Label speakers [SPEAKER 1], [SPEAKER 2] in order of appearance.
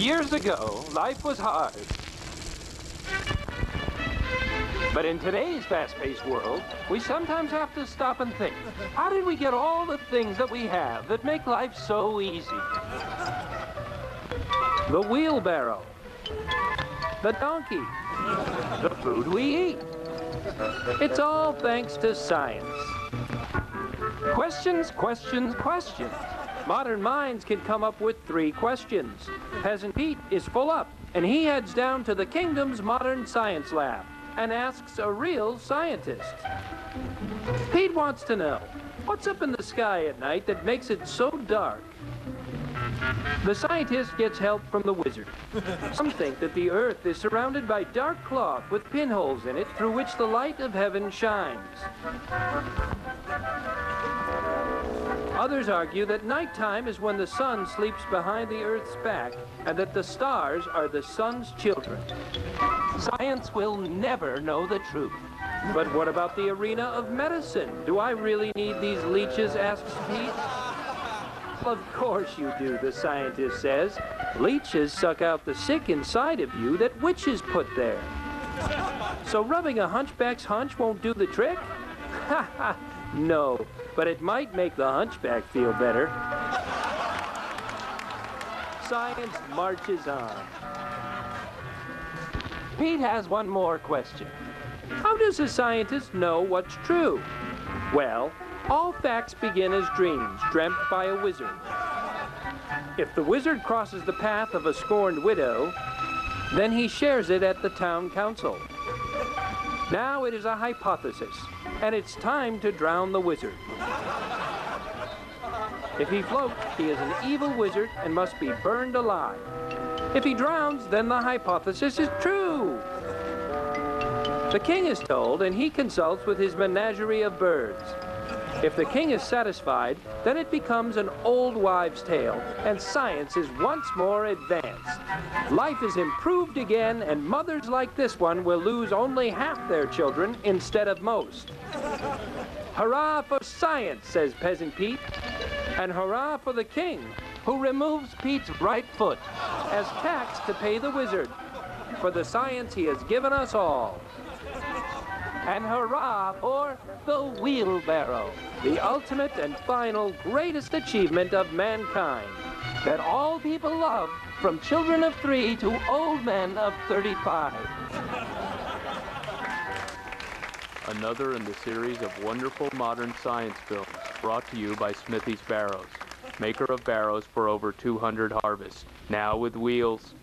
[SPEAKER 1] Years ago, life was hard. But in today's fast-paced world, we sometimes have to stop and think, how did we get all the things that we have that make life so easy? The wheelbarrow, the donkey, the food we eat. It's all thanks to science. Questions, questions, questions. Modern minds can come up with 3 questions. Peasant Pete is full up, and he heads down to the kingdom's modern science lab and asks a real scientist. Pete wants to know, what's up in the sky at night that makes it so dark? The scientist gets help from the wizard. Some think that the earth is surrounded by dark cloth with pinholes in it through which the light of heaven shines. Others argue that nighttime is when the sun sleeps behind the earth's back and that the stars are the sun's children. Science will never know the truth. But what about the arena of medicine? Do I really need these leeches, asks Pete. Of course you do, the scientist says. Leeches suck out the sick inside of you that witches put there. So rubbing a hunchback's hunch won't do the trick? Ha ha, no, but it might make the hunchback feel better. Science marches on. Pete has one more question. How does a scientist know what's true? Well, all facts begin as dreams dreamt by a wizard. If the wizard crosses the path of a scorned widow, then he shares it at the town council. Now it is a hypothesis, and it's time to drown the wizard. If he floats, he is an evil wizard and must be burned alive. If he drowns, then the hypothesis is true. The king is told, and he consults with his menagerie of birds. If the king is satisfied, then it becomes an old wives' tale, and science is once more advanced. Life is improved again, and mothers like this one will lose only half their children instead of most. Hurrah for science, says Peasant Pete, and hurrah for the king, who removes Pete's right foot as tax to pay the wizard for the science he has given us all. And hurrah for the wheelbarrow, the ultimate and final greatest achievement of mankind, that all people love, from children of 3 to old men of 35.
[SPEAKER 2] Another in the series of wonderful modern science films brought to you by Smithy's Barrows, maker of barrows for over 200 harvests, now with wheels.